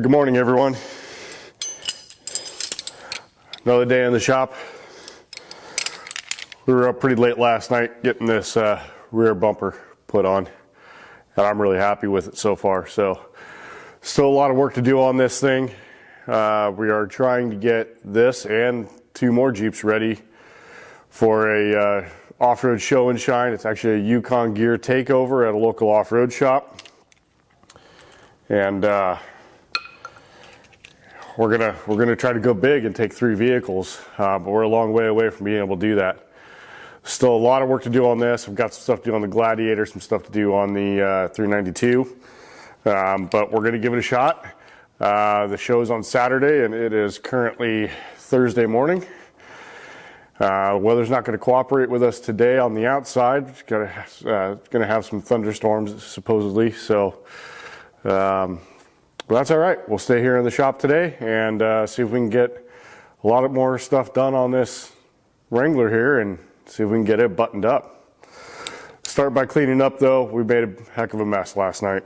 Good morning, everyone. Another day in the shop. We were up pretty late last night getting this rear bumper put on, and I'm really happy with it so far. So, still a lot of work to do on this thing. We are trying to get this and 2 more Jeeps ready for a off-road show and shine. It's actually a Yukon gear takeover at a local off-road shop, and we're gonna try to go big and take 3 vehicles, but we're a long way away from being able to do that. Still a lot of work to do on this. We've got some stuff to do on the Gladiator, some stuff to do on the 392, but we're gonna give it a shot. The show's on Saturday, and it is currently Thursday morning. Weather's not going to cooperate with us today on the outside. It's going to have some thunderstorms supposedly, so but that's all right. We'll stay here in the shop today and see if we can get a lot more stuff done on this Wrangler here and see if we can get it buttoned up. Start by cleaning up though. We made a heck of a mess last night.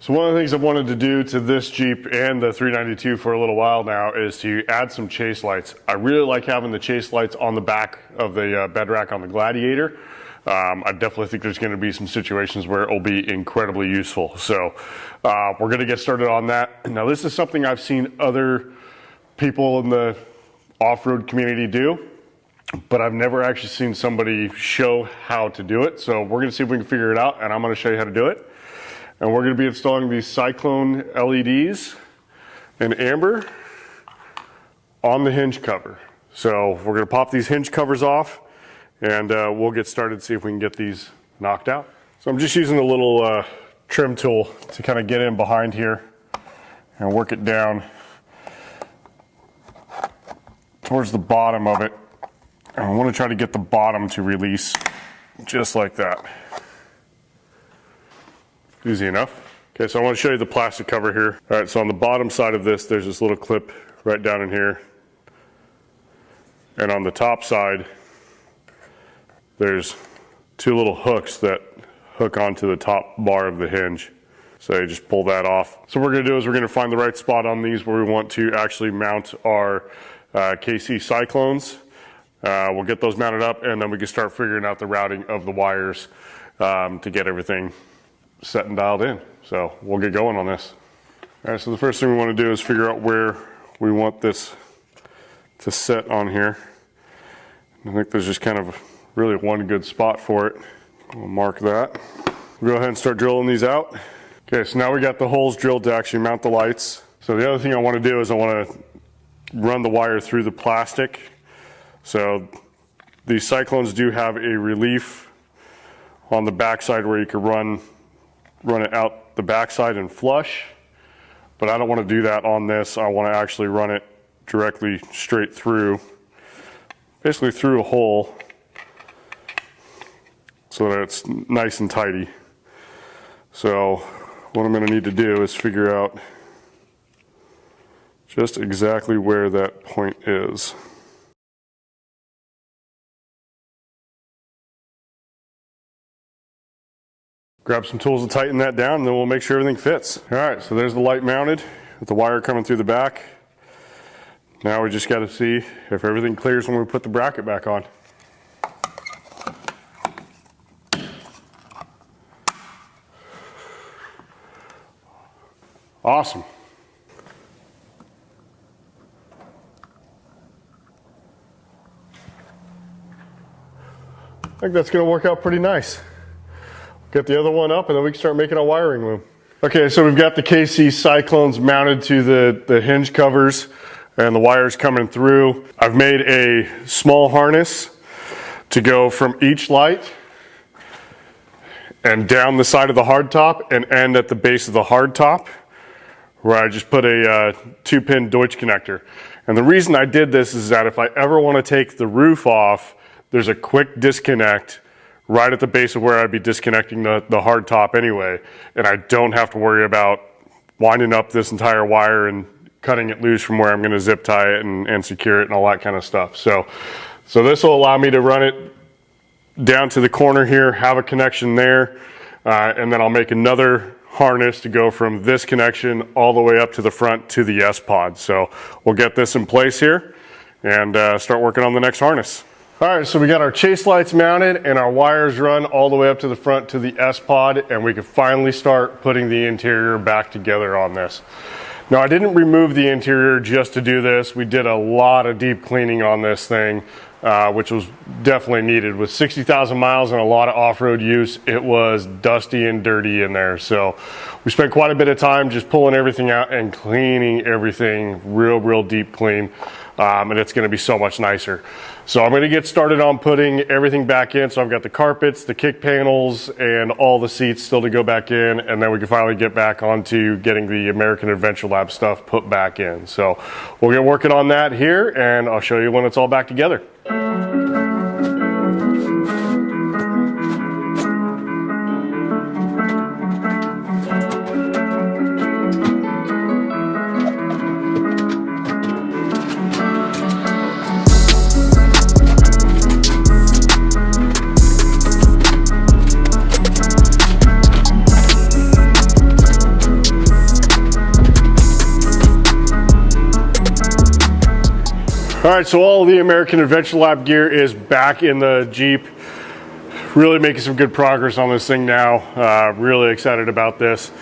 So one of the things I've wanted to do to this Jeep and the 392 for a little while now is to add some chase lights. I really like having the chase lights on the back of the bed rack on the Gladiator. I definitely think there's going to be some situations where it will be incredibly useful. So we're going to get started on that. Now this is something I've seen other people in the off-road community do, but I've never actually seen somebody show how to do it. So we're going to see if we can figure it out, and I'm going to show you how to do it. And we're going to be installing these Cyclone LEDs in amber on the hinge cover. So we're going to pop these hinge covers off, and we'll get started, see if we can get these knocked out. So I'm just using a little trim tool to kind of get in behind here and work it down towards the bottom of it. And I want to try to get the bottom to release just like that. Easy enough. Okay, so I want to show you the plastic cover here. All right, so on the bottom side of this, there's this little clip right down in here. And on the top side, there's 2 little hooks that hook onto the top bar of the hinge. So you just pull that off. So what we're gonna do is we're gonna find the right spot on these where we want to actually mount our KC Cyclones. We'll get those mounted up, and then we can start figuring out the routing of the wires to get everything set and dialed in. So we'll get going on this. All right, so the first thing we want to do is figure out where we want this to set on here. I think there's just kind of really one good spot for it. We'll mark that. We'll go ahead and start drilling these out. Okay, so now we got the holes drilled to actually mount the lights. So the other thing I want to do is I want to run the wire through the plastic. So these Cyclones do have a relief on the backside where you can run it out the backside and flush, but I don't want to do that on this. I want to actually run it directly straight through, basically through a hole, so that it's nice and tidy. So what I'm going to need to do is figure out just exactly where that point is. Grab some tools to tighten that down, and then we'll make sure everything fits. All right, so there's the light mounted with the wire coming through the back. Now we just got to see if everything clears when we put the bracket back on. Awesome. I think that's going to work out pretty nice. Get the other one up, and then we can start making a wiring loom. Okay, so we've got the KC Cyclones mounted to the hinge covers and the wires coming through. I've made a small harness to go from each light and down the side of the hardtop and end at the base of the hardtop, where I just put a 2-pin Deutsch connector. And the reason I did this is that if I ever want to take the roof off, there's a quick disconnect right at the base of where I'd be disconnecting the hard top anyway, and I don't have to worry about winding up this entire wire and cutting it loose from where I'm going to zip tie it and secure it and all that kind of stuff. So this will allow me to run it down to the corner here, have a connection there, and then I'll make another harness to go from this connection all the way up to the front to the S-Pod. So we'll get this in place here and start working on the next harness. All right, so we got our chase lights mounted and our wires run all the way up to the front to the S-Pod, and we can finally start putting the interior back together on this. Now, I didn't remove the interior just to do this. We did a lot of deep cleaning on this thing, which was definitely needed. With 60,000 miles and a lot of off-road use, it was dusty and dirty in there. So we spent quite a bit of time just pulling everything out and cleaning everything real deep clean. And it's going to be so much nicer. So I'm going to get started on putting everything back in. So I've got the carpets, the kick panels, and all the seats still to go back in, and then we can finally get back onto getting the American Adventure Lab stuff put back in. So we'll get working on that here, and I'll show you when it's all back together. All right, so all the American Adventure Lab gear is back in the Jeep. Really making some good progress on this thing now. Really excited about this.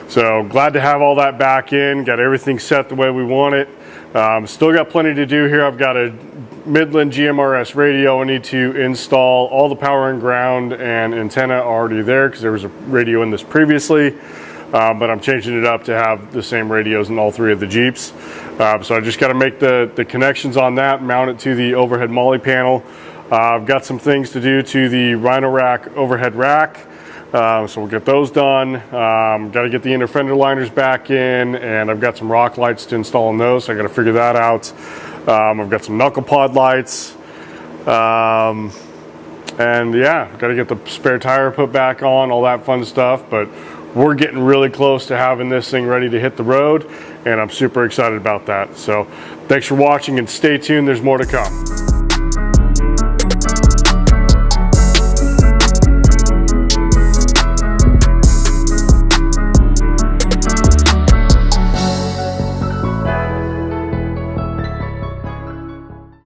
So glad to have all that back in, got everything set the way we want it. Still got plenty to do here. I've got a Midland GMRS radio I need to install. All the power and ground and antenna are already there because there was a radio in this previously. But I'm changing it up to have the same radios in all three of the Jeeps. So I just got to make the connections on that, mount it to the overhead molly panel. I've got some things to do to the Rhino Rack overhead rack. So we'll get those done. Got to get the inner fender liners back in, and I've got some rock lights to install on those, so I got to figure that out. I've got some knuckle pod lights. And yeah, got to get the spare tire put back on, all that fun stuff. But we're getting really close to having this thing ready to hit the road, and I'm super excited about that. So thanks for watching, and stay tuned, there's more to come.